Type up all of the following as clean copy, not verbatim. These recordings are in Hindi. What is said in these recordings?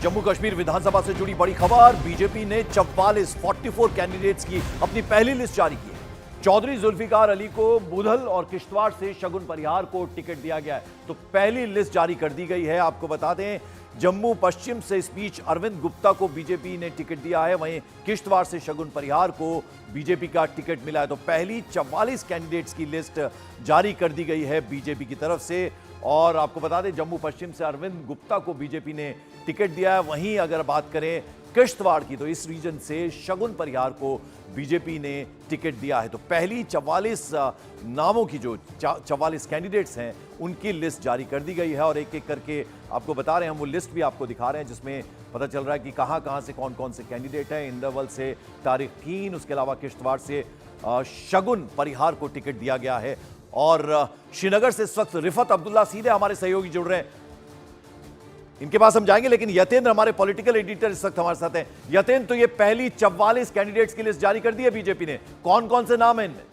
जम्मू कश्मीर विधानसभा से जुड़ी बड़ी खबर। बीजेपी ने 44 कैंडिडेट्स की अपनी पहली लिस्ट जारी की है। चौधरी जुल्फिकार अली को बुधल और किश्तवाड़ से शगुन परिहार को टिकट दिया गया है, तो पहली लिस्ट जारी कर दी गई है। आपको बता दें, जम्मू पश्चिम से इस बीच अरविंद गुप्ता को बीजेपी ने टिकट दिया है, वहीं किश्तवाड़ से शगुन परिहार को बीजेपी का टिकट मिला है। तो पहली 44 कैंडिडेट्स की लिस्ट जारी कर दी गई है बीजेपी की तरफ से। और आपको बता दें, जम्मू पश्चिम से अरविंद गुप्ता को बीजेपी ने टिकट दिया है। वहीं अगर बात करें किश्तवाड़ की, तो इस रीजन से शगुन परिहार को बीजेपी ने टिकट दिया है। तो पहली 44 नामों की जो 44 कैंडिडेट्स हैं उनकी लिस्ट जारी कर दी गई है। और एक एक करके आपको बता रहे हैं, हम वो लिस्ट भी आपको दिखा रहे हैं जिसमें पता चल रहा है कि कहां कहां से कौन कौन से कैंडिडेट हैं। इंदरवल से तारिक कीन, उसके अलावा किश्तवाड़ से शगुन परिहार को टिकट दिया गया है। और श्रीनगर से इस वक्त रिफत अब्दुल्ला सीधे हमारे सहयोगी जुड़ रहे हैं, इनके पास हम जाएंगे। लेकिन यतेंद्र हमारे पॉलिटिकल एडिटर इस वक्त हमारे साथ हैं। यतेंद्र, तो ये पहली 44 कैंडिडेट्स की लिस्ट जारी कर दी है बीजेपी ने, कौन कौन से नाम हैं इनमें?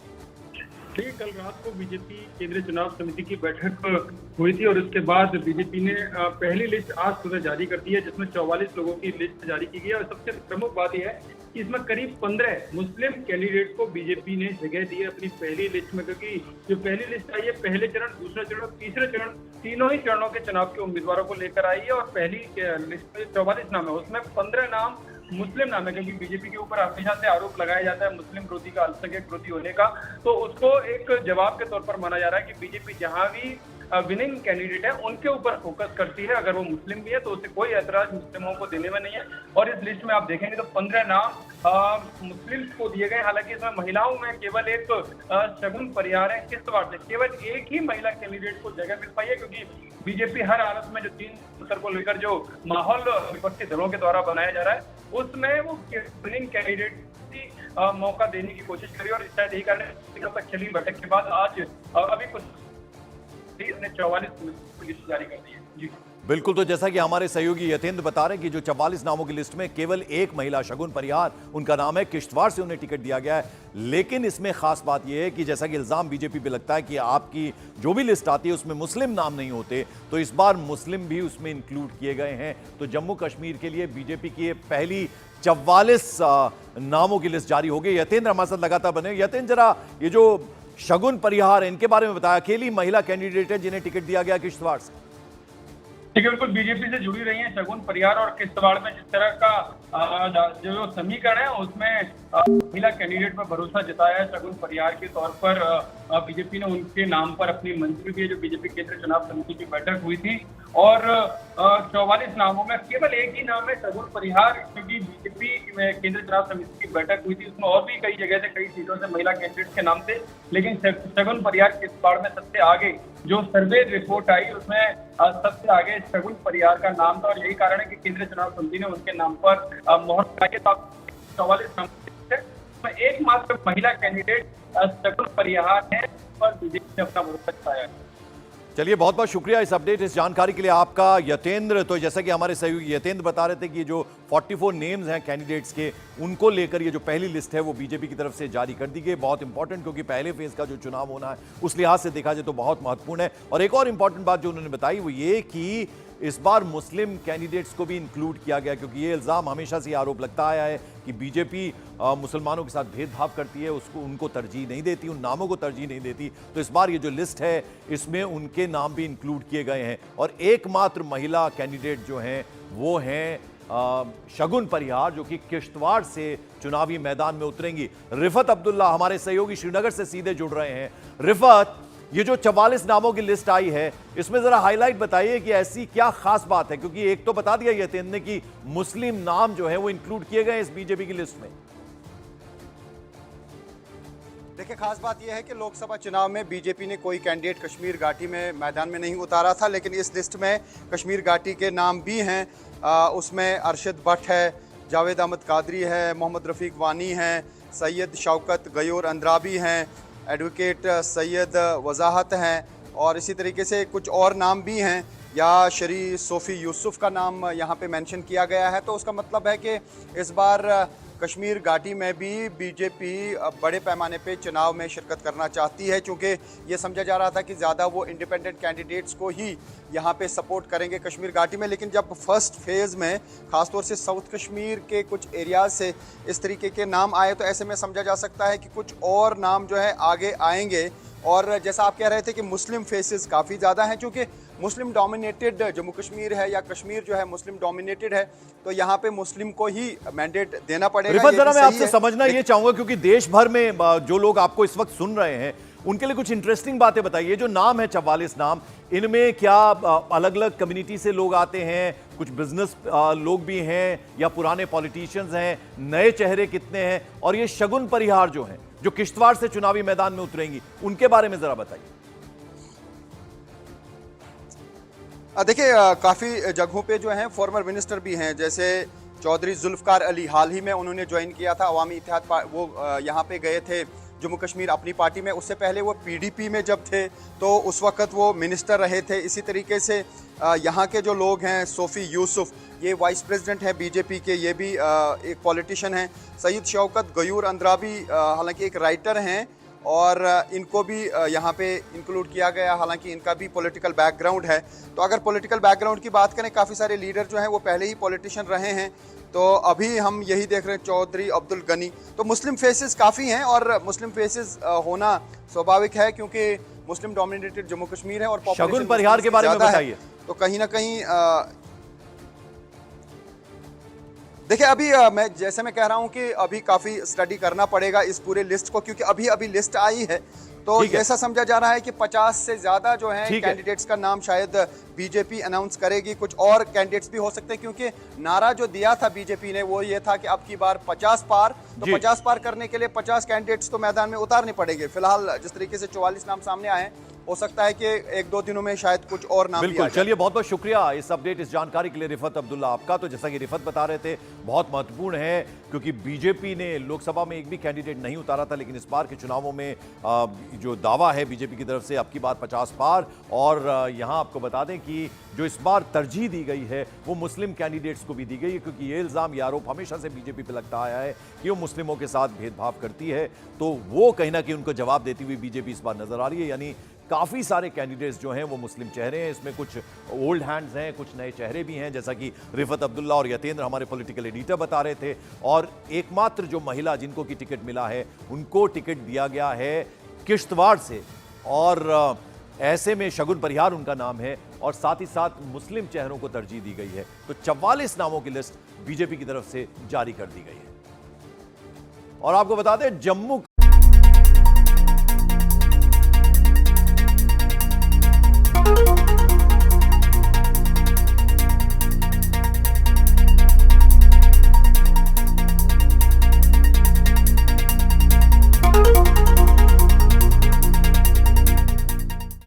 देखिए, कल रात को बीजेपी केंद्रीय चुनाव समिति की बैठक हुई थी और उसके बाद बीजेपी ने पहली लिस्ट आज सुबह जारी कर दी है, जिसमें 44 लोगों की लिस्ट जारी की गई है। और सबसे प्रमुख बात यह है कि इसमें करीब 15 मुस्लिम कैंडिडेट को बीजेपी ने जगह दी है अपनी पहली लिस्ट में, क्योंकि जो पहली लिस्ट आई है पहले चरण, दूसरा चरण, तीसरे चरण, तीनों ही चरणों के चुनाव के उम्मीदवारों को लेकर आई है। और पहली लिस्ट में 44 नाम है, उसमें 15 नाम मुस्लिम नाम है, क्योंकि बीजेपी के ऊपर हमेशा से आरोप लगाया जाता है मुस्लिम विरोधी का, अल्पसंख्यक विरोधी होने का। तो उसको एक जवाब के तौर पर माना जा रहा है कि बीजेपी जहां भी विनिंग कैंडिडेट है उनके ऊपर फोकस करती है। अगर वो मुस्लिम भी है तो उसे कोई ऐतराज मुस्लिमों को देने में नहीं है। और इस लिस्ट में आप देखेंगे तो 15 नाम मुस्लिम को दिए गए। हालांकि इसमें महिलाओं में केवल एक शगुन परिहार है किश्तवाड़ से, केवल एक ही महिला कैंडिडेट को जगह मिल पाई है, क्योंकि बीजेपी हर हालत में जो 3 सूत्र को लेकर जो माहौल विपक्षी दलों के द्वारा बनाया जा रहा है उसमें वो विनिंग कैंडिडेट मौका देने की कोशिश करी। और शायद यही कारण है तक चली बैठक के बाद आज अभी कुछ 44 लिस्ट जारी कर दी है। जी बिल्कुल, तो जैसा कि हमारे सहयोगी यतेंद्र बता रहे हैं कि जो 44 नामों की लिस्ट में केवल एक महिला शगुन परिहार, उनका नाम है, किश्तवाड़ से उन्हें टिकट दिया गया है। लेकिन इसमें खास बात यह है कि जैसा कि इल्जाम बीजेपी पे लगता है कि आपकी जो भी लिस्ट आती है उसमें मुस्लिम नाम नहीं होते, तो इस बार मुस्लिम भी उसमें इंक्लूड किए गए हैं। तो जम्मू कश्मीर के लिए बीजेपी की पहली 44 नामों की लिस्ट जारी हो गई। यतेंद्र हमारे साथ लगातार बने। यतेंद्र, जरा ये जो शगुन परिहार है इनके बारे में बताया, अकेली महिला कैंडिडेट है जिन्हें टिकट दिया गया किश्तवाड़ से। देखिए, बिल्कुल बीजेपी से जुड़ी रही है शगुन परिहार और किश्तवाड़ में जिस तरह का जो समीकरण है उसमें महिला कैंडिडेट पर भरोसा जताया है शगुन परिहार के तौर पर। बीजेपी ने उनके नाम पर अपनी मंजूरी दी है, जो बीजेपी केंद्रीय चुनाव समिति की बैठक हुई थी। और 44 नामों में केवल एक ही नाम है शगुन परिहार, क्योंकि बीजेपी केंद्रीय चुनाव समिति की बैठक हुई थी, उसमें और भी कई जगह से, कई सीटों से महिला कैंडिडेट के नाम थे। लेकिन शगुन परिहार किश्तवाड़ में सबसे आगे, जो सर्वे रिपोर्ट आई उसमें सबसे आगे शगुन परिहार का नाम था। और यही कारण है कि केंद्रीय चुनाव समिति ने उनके नाम पर मोहर लगाई। 44 नाम एकमात्र महिला कैंडिडेट शगुन परिहार है, पर बीजेपी ने अपना भरोसा जताया है। चलिए, बहुत बहुत शुक्रिया इस अपडेट, इस जानकारी के लिए आपका यतेंद्र। तो जैसा कि हमारे सहयोगी यतेंद्र बता रहे थे कि जो 44 नेम्स हैं कैंडिडेट्स के, उनको लेकर ये जो पहली लिस्ट है वो बीजेपी की तरफ से जारी कर दी गई। बहुत इंपॉर्टेंट, क्योंकि पहले फेज का जो चुनाव होना है उस लिहाज से देखा जाए तो बहुत महत्वपूर्ण है। और एक और इंपॉर्टेंट बात जो उन्होंने बताई वो ये कि इस बार मुस्लिम कैंडिडेट्स को भी इंक्लूड किया गया, क्योंकि ये इल्ज़ाम हमेशा से आरोप लगता आया है कि बीजेपी मुसलमानों के साथ भेदभाव करती है, उसको उनको तरजीह नहीं देती, उन नामों को तरजीह नहीं देती। तो इस बार ये जो लिस्ट है इसमें उनके नाम भी इंक्लूड किए गए हैं। और एकमात्र महिला कैंडिडेट जो हैं वो हैं शगुन परिहार, जो कि किश्तवाड़ से चुनावी मैदान में उतरेंगी। रिफत अब्दुल्ला हमारे सहयोगी श्रीनगर से सीधे जुड़ रहे हैं। रिफत, ये जो 44 नामों की लिस्ट आई है इसमें जरा हाईलाइट बताइए कि ऐसी क्या खास बात है, क्योंकि एक तो बता दिया यतेंद्र ने कि मुस्लिम नाम जो है वो इंक्लूड किए गए इस बीजेपी की लिस्ट में। देखिए, खास बात यह है कि लोकसभा चुनाव में बीजेपी ने कोई कैंडिडेट कश्मीर घाटी में मैदान में नहीं उतारा था, लेकिन इस लिस्ट में कश्मीर घाटी के नाम भी हैं। उसमें अरशद भट्ट है, जावेद अहमद कादरी है, मोहम्मद रफ़ीक वानी हैं, सैयद शौकत गयोर अंद्राबी हैं, एडवोकेट सैयद वजाहत हैं, और इसी तरीके से कुछ और नाम भी हैं या शरी सोफ़ी यूसुफ का नाम यहाँ पे मेंशन किया गया है। तो उसका मतलब है कि इस बार कश्मीर घाटी में भी बीजेपी बड़े पैमाने पे चुनाव में शिरकत करना चाहती है, क्योंकि ये समझा जा रहा था कि ज़्यादा वो इंडिपेंडेंट कैंडिडेट्स को ही यहाँ पे सपोर्ट करेंगे कश्मीर घाटी में। लेकिन जब फर्स्ट फेज़ में ख़ासतौर से साउथ कश्मीर के कुछ एरियाज से इस तरीके के नाम आए, तो ऐसे में समझा जा सकता है कि कुछ और नाम जो है आगे आएंगे। और जैसा आप कह रहे थे कि मुस्लिम फेसेस काफ़ी ज़्यादा हैं, क्योंकि मुस्लिम डोमिनेटेड जम्मू कश्मीर है या कश्मीर जो है मुस्लिम डोमिनेटेड है, तो यहाँ पे मुस्लिम को ही मैंडेट देना पड़ेगा। रिफत, जरा मैं आपसे समझना ये चाहूंगा, क्योंकि देश भर में जो लोग आपको इस वक्त सुन रहे हैं उनके लिए कुछ इंटरेस्टिंग बातें बताइए। जो नाम है 44 नाम, इनमें क्या अलग अलग कम्युनिटी से लोग आते हैं, कुछ बिजनेस लोग भी हैं या पुराने पॉलिटिशियंस हैं, नए चेहरे कितने हैं, और ये शगुन परिहार जो हैं जो किश्तवाड़ से चुनावी मैदान में उतरेंगी, उनके बारे में जरा बताइए। देखिए, काफ़ी जगहों पे जो हैं फॉर्मर मिनिस्टर भी हैं, जैसे चौधरी जुल्फ़कार अली हाल ही में उन्होंने ज्वाइन किया था अवामी इत्तेहाद, वो यहाँ पे गए थे जम्मू कश्मीर अपनी पार्टी में। उससे पहले वो पीडीपी में जब थे तो उस वक्त वो मिनिस्टर रहे थे। इसी तरीके से यहाँ के जो लोग हैं, सोफ़ी यूसुफ, ये वाइस प्रेसिडेंट हैं बीजेपी के, ये भी एक पॉलिटिशियन हैं। सईद शौकत गयूर अंद्राबी हालांकि एक राइटर हैं और इनको भी यहाँ पे इंक्लूड किया गया, हालांकि इनका भी पॉलिटिकल बैकग्राउंड है। तो अगर पॉलिटिकल बैकग्राउंड की बात करें, काफ़ी सारे लीडर जो हैं वो पहले ही पॉलिटिशियन रहे हैं। तो अभी हम यही देख रहे हैं चौधरी अब्दुल गनी। तो मुस्लिम फेसेस काफ़ी हैं और मुस्लिम फेसेस होना स्वाभाविक है, क्योंकि मुस्लिम डोमिनेटेड जम्मू कश्मीर है और शगुन परिहार के बारे में बताइए। तो कहीं ना कहीं देखिए, अभी मैं कह रहा हूं कि अभी काफ़ी स्टडी करना पड़ेगा इस पूरे लिस्ट को, क्योंकि अभी लिस्ट आई है। तो ऐसा समझा जा रहा है कि 50 से ज़्यादा जो है कैंडिडेट्स का नाम शायद बीजेपी अनाउंस करेगी। कुछ और कैंडिडेट्स भी हो सकते हैं, क्योंकि नारा जो दिया था बीजेपी ने वो ये था कि अब की बार 50 पार। तो 50 पार करने के लिए 50 कैंडिडेट्स तो मैदान में उतारने पड़ेंगे। फिलहाल जिस तरीके से 44 नाम सामने आए, हो सकता है कि 1-2 दिनों में शायद कुछ और नाम। बिल्कुल, चलिए, बहुत बहुत शुक्रिया इस अपडेट, इस जानकारी के लिए रिफत अब्दुल्ला आपका। तो जैसा कि रिफत बता रहे थे, बहुत महत्वपूर्ण है, क्योंकि बीजेपी ने लोकसभा में एक भी कैंडिडेट नहीं उतारा था, लेकिन इस बार के चुनावों में जो दावा है बीजेपी की तरफ से, अब की बार 50 पार। और यहां आपको बता दें कि जो इस बार तरजीह दी गई है वो मुस्लिम कैंडिडेट्स को भी दी गई है, क्योंकि ये इल्जाम, ये आरोप हमेशा से बीजेपी पे लगता आया है कि वो मुस्लिमों के साथ भेदभाव करती है। तो वो कहीं ना कहीं उनको जवाब देती हुई बीजेपी इस बार नजर आ रही है। यानी काफ़ी सारे कैंडिडेट्स जो हैं वो मुस्लिम चेहरे हैं। इसमें कुछ ओल्ड हैंड्स हैं, कुछ नए चेहरे भी हैं, जैसा कि रिफत अब्दुल्ला और यतेंद्र हमारे पॉलिटिकल एडिटर बता रहे थे। और एकमात्र जो महिला जिनको की टिकट मिला है, उनको टिकट दिया गया है किश्तवाड़ से, और ऐसे में शगुन परिहार उनका नाम है, और साथ ही साथ मुस्लिम चेहरों को तरजीह दी गई है। तो 44 नामों की लिस्ट बीजेपी की तरफ से जारी कर दी गई है। और आपको बता दें, जम्मू